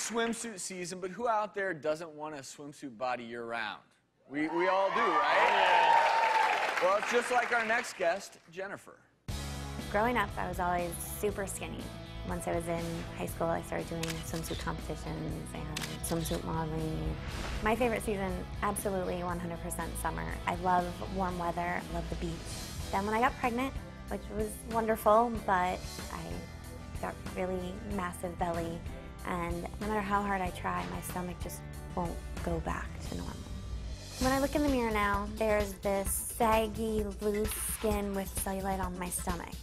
swimsuit season, but who out there doesn't want a swimsuit body year-round? We all do, right? Well, it's just like our next guest, Jennifer. Growing up, I was always super skinny. Once I was in high school, I started doing swimsuit competitions and swimsuit modeling. My favorite season, absolutely 100% summer. I love warm weather, I love the beach. Then when I got pregnant, which was wonderful, but I got really massive belly, and no matter how hard I try, my stomach just won't go back to normal. When I look in the mirror now, there's this saggy, loose skin with cellulite on my stomach.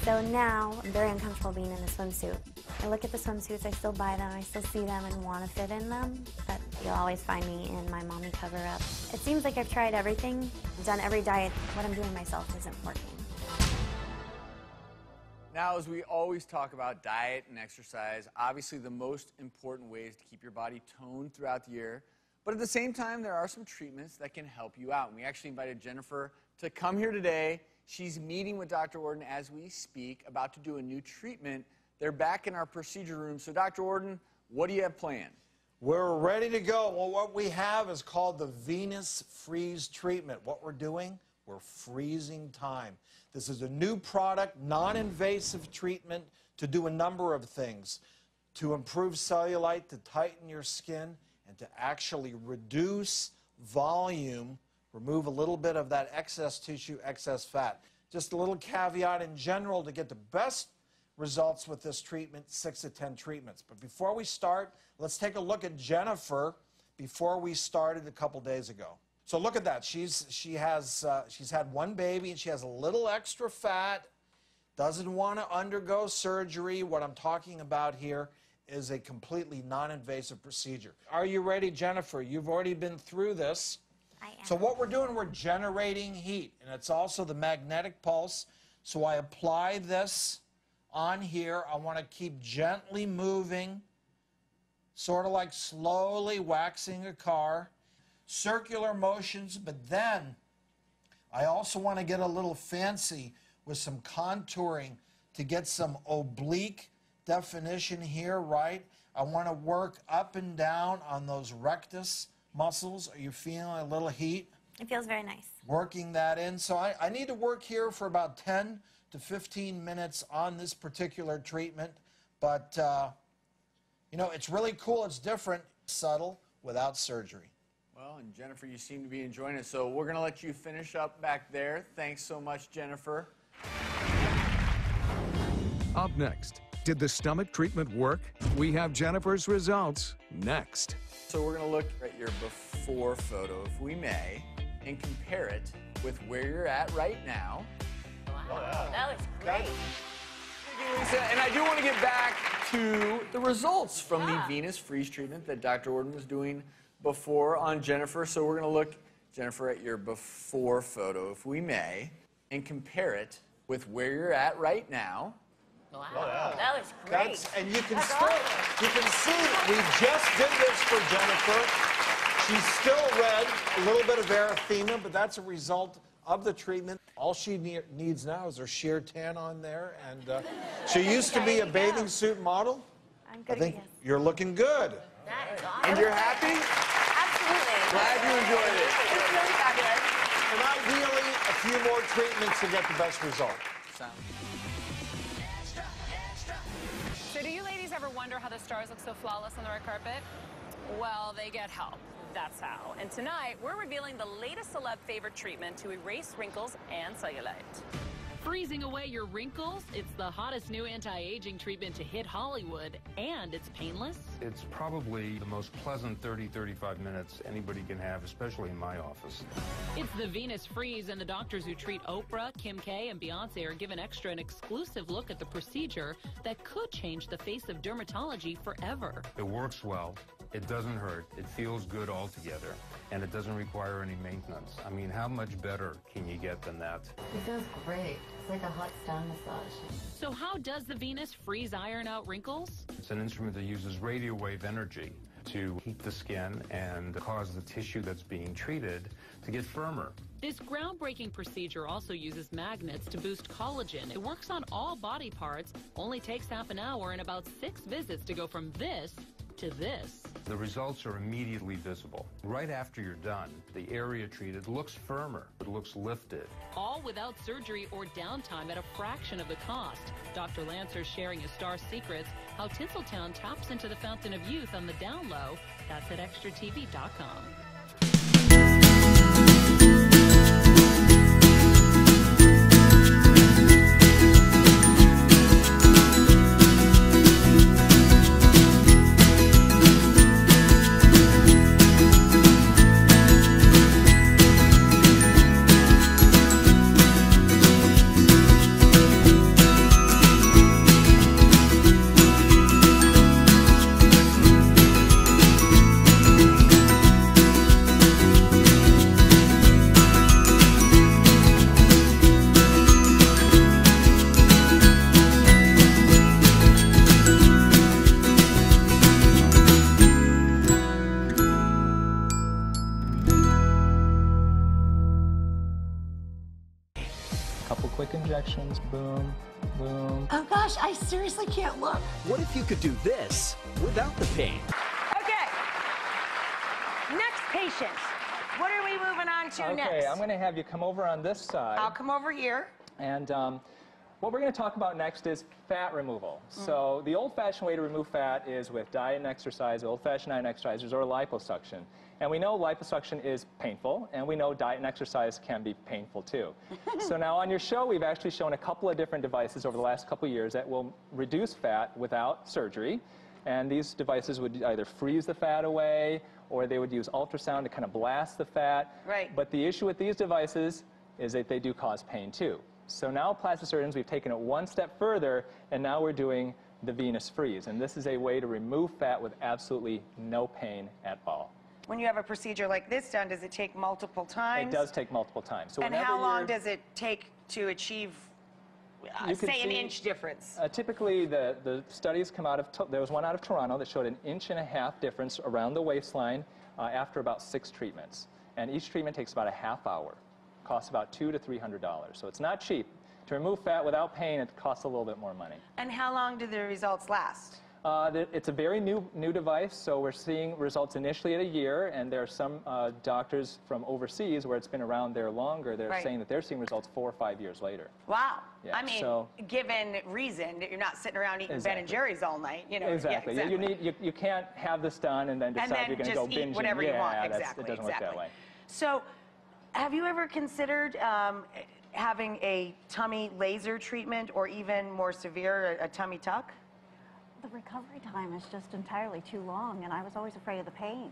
So now, I'm very uncomfortable being in a swimsuit. I look at the swimsuits, I still buy them, I still see them and want to fit in them, but you'll always find me in my mommy cover-up. It seems like I've tried everything, done every diet. What I'm doing myself isn't working. Now, as we always talk about diet and exercise, obviously the most important way is to keep your body toned throughout the year. But at the same time, there are some treatments that can help you out. And we actually invited Jennifer to come here today. She's meeting with Dr. Orden as we speak, about to do a new treatment. They're back in our procedure room. So, Dr. Orden, what do you have planned? We're ready to go. Well, what we have is called the venous freeze treatment. What we're doing, we're freezing time. This is a new product, non-invasive treatment to do a number of things. To improve cellulite, to tighten your skin, and to actually reduce volume, remove a little bit of that excess tissue, excess fat. Just a little caveat in general, to get the best results with this treatment, 6 to 10 treatments. But before we start, let's take a look at Jennifer before we started a couple days ago. So look at that. She's had one baby, and she has a little extra fat, doesn't want to undergo surgery. What I'm talking about here is a completely non-invasive procedure. Are you ready, Jennifer? You've already been through this. I am. So what we're doing, we're generating heat, and it's also the magnetic pulse. So I apply this on here. I want to keep gently moving, sort of like slowly waxing a car. Circular motions, but then I also want to get a little fancy with some contouring to get some oblique definition here, right? I want to work up and down on those rectus muscles. Are you feeling a little heat? It feels very nice. Working that in. So I need to work here for about 10 to 15 minutes on this particular treatment, but you know, it's really cool, it's different, subtle, without surgery. Well, and Jennifer, you seem to be enjoying it, so we're going to let you finish up back there. Thanks so much, Jennifer. Up next, did the stomach treatment work? We have Jennifer's results next. So we're going to look at your before photo, if we may, and compare it with where you're at right now. Wow, that looks great. Thank you, Lisa. And I do want to get back to the results from the venous freeze treatment that Dr. Orden was doing before on Jennifer. So we're going to look, Jennifer, at your before photo, if we may, and compare it with where you're at right now. Wow, that looks great. And you can see we just did this for Jennifer. She's still red, a little bit of erythema, but that's a result of the treatment. All she needs now is her sheer tan on there, and she used to be a bathing suit model. I'm good. I think you're looking good. That is awesome. And you're happy? Absolutely. Glad you enjoyed it. It's really fabulous. And ideally, a few more treatments to get the best result. So do you ladies ever wonder how the stars look so flawless on the red carpet? Well, they get help. That's how. And tonight, we're revealing the latest celeb favorite treatment to erase wrinkles and cellulite. Freezing away your wrinkles? It's the hottest new anti-aging treatment to hit Hollywood, and it's painless. It's probably the most pleasant 30-35 minutes anybody can have, especially in my office. It's the Venus Freeze, and the doctors who treat Oprah, Kim K, and Beyonce are given extra an exclusive look at the procedure that could change the face of dermatology forever. It works well. It doesn't hurt. It feels good altogether. And it doesn't require any maintenance. I mean, how much better can you get than that? It feels great. It's like a hot stone massage. So how does the Venus Freeze iron out wrinkles? It's an instrument that uses radio wave energy to heat the skin and cause the tissue that's being treated to get firmer. This groundbreaking procedure also uses magnets to boost collagen. It works on all body parts, only takes half an hour and about 6 visits to go from this to this. The results are immediately visible. Right after you're done, the area treated looks firmer. It looks lifted. All without surgery or downtime at a fraction of the cost. Dr. Lancer sharing his star secrets, how Tinseltown taps into the fountain of youth on the down low. That's at extratv.com. Couple quick injections, boom, boom. Oh gosh, I seriously can't look. What if you could do this without the pain? Okay. Next patient. What are we moving on to next? Okay, I'm going to have you come over on this side. I'll come over here. And what we're going to talk about next is fat removal. So the old-fashioned way to remove fat is with diet and exercise, old-fashioned diet and exercises, or liposuction. And we know liposuction is painful, and we know diet and exercise can be painful too. So now on your show, we've actually shown a couple of different devices over the last couple of years that will reduce fat without surgery. And these devices would either freeze the fat away, or they would use ultrasound to kind of blast the fat. Right. But the issue with these devices is that they do cause pain too. So now plastic surgeons, we've taken it one step further, and now we're doing the venous freeze. And this is a way to remove fat with absolutely no pain at all. When you have a procedure like this done, does it take multiple times? It does take multiple times. So and how long does it take to achieve, say, an inch difference? Typically, the studies come out of, there was one out of Toronto that showed an 1.5 inch difference around the waistline after about 6 treatments. And each treatment takes about a half hour. Costs about $200 to $300. So it's not cheap. To remove fat without pain, it costs a little bit more money. And how long do the results last? It's a very new device, so we're seeing results initially at a year, and there are some doctors from overseas where it's been around there longer. They're saying that they're seeing results 4 or 5 years later. Wow. Yeah, I mean, given reason that you're not sitting around eating Ben and Jerry's all night, you know. Exactly. Yeah, exactly. You can't have this done and then decide you're going to go binging. Eat whatever you want. It doesn't work that way. So, have you ever considered having a tummy laser treatment, or even more severe, a tummy tuck? The recovery time is just entirely too long, and I was always afraid of the pain.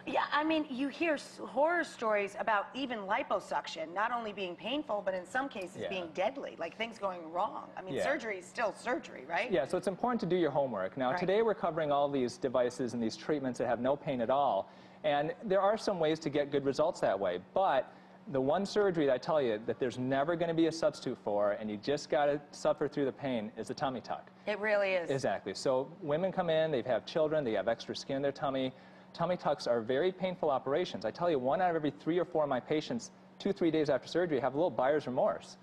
Yeah, I mean, you hear horror stories about even liposuction not only being painful, but in some cases being deadly, like things going wrong. I mean, surgery is still surgery, right? Yeah, so it's important to do your homework. Now, today we're covering all these devices and these treatments that have no pain at all, and there are some ways to get good results that way, but the one surgery that I tell you that there's never going to be a substitute for, and you just got to suffer through the pain, is the tummy tuck. It really is. Exactly. So women come in, they have children, they have extra skin in their tummy. Tummy tucks are very painful operations. I tell you, 1 out of every 3 or 4 of my patients, 2-3 days after surgery, have a little buyer's remorse.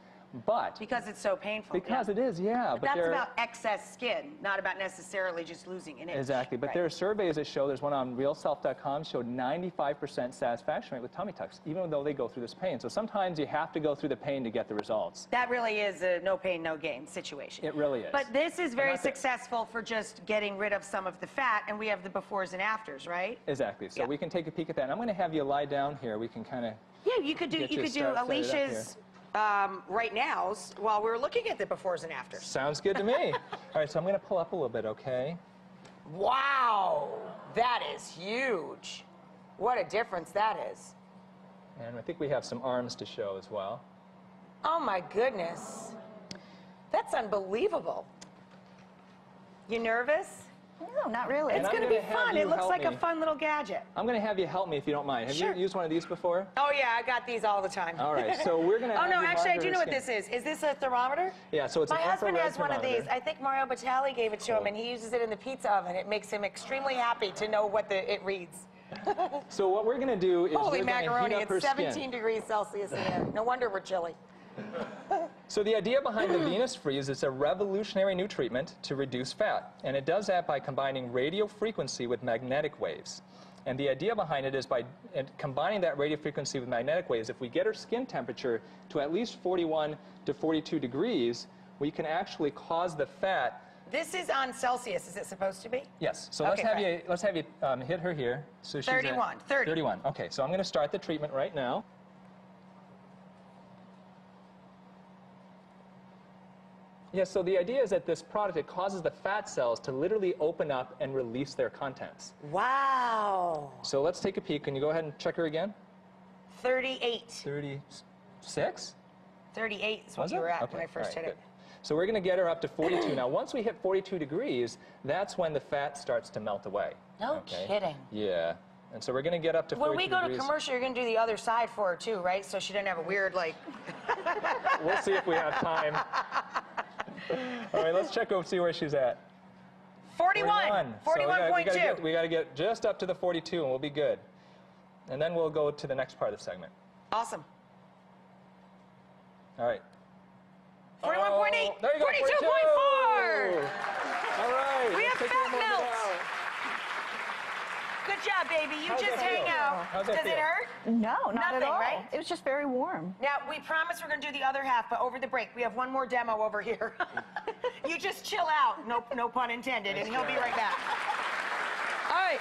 But because it's so painful. Because it is, yeah. But that's about excess skin, not about necessarily just losing an inch. Exactly. But there are surveys that show, there's one on realself.com, showed 95% satisfaction rate with tummy tucks, even though they go through this pain. So sometimes you have to go through the pain to get the results. That really is a no pain, no gain situation. It really is. But this is very successful for just getting rid of some of the fat, and we have the befores and afters, right? Exactly. So we can take a peek at that. And I'm going to have you lie down here. We can kind of you could do Alicia's right now while we're looking at the befores and afters. Sounds good to me. All right, so I'm going to pull up a little bit, okay? Wow, that is huge. What a difference that is. And I think we have some arms to show as well. Oh my goodness. That's unbelievable. You nervous? No, not really. It's going to be fun. It looks like a fun little gadget. I'm going to have you help me if you don't mind. Have you used one of these before? Oh, yeah, I got these all the time. All right, so we're going to Oh, no, actually, I do know what this is. Is this a thermometer? Yeah, so it's My an husband has infrared one of these. I think Mario Batali gave it to him, and he uses it in the pizza oven. It makes him extremely happy to know what it reads. So what we're going to do is Holy we're going to macaroni, heat up her it's 17 skin. degrees Celsius in here. No wonder we're chilly. So the idea behind the Venus Freeze is a revolutionary new treatment to reduce fat. And it does that by combining radio frequency with magnetic waves. And the idea behind it is by combining that radio frequency with magnetic waves, if we get her skin temperature to at least 41 to 42 degrees, we can actually cause the fat. This is on Celsius, is it supposed to be? Yes. So Okay, let's have you hit her here. So she's 31. at 30. 31. Okay, so I'm going to start the treatment right now. Yeah, so the idea is that this product, it causes the fat cells to literally open up and release their contents. Wow. So let's take a peek. Can you go ahead and check her again? 38. 36? 38 is what you were at when I first hit it. So we're going to get her up to 42. Now, once we hit 42 degrees, that's when the fat starts to melt away. No kidding. Yeah. And so we're going to get up to 42 When we go degrees. to commercial, you're going to do the other side for her, too, right? So she doesn't have a weird, like... We'll see if we have time. All right, let's check over, see where she's at. 41. 41.2. So we got to get just up to the 42, and we'll be good. And then we'll go to the next part of the segment. Awesome. All right. 41.8. There you go. 42.4. All right. We have fat melt. Good job, baby. You just hang out. Does it hurt? No, not at Nothing, all. right? It was just very warm. Now, we promise we're going to do the other half, but over the break, we have one more demo over here. You just chill out, no pun intended, and he'll be right back. All right.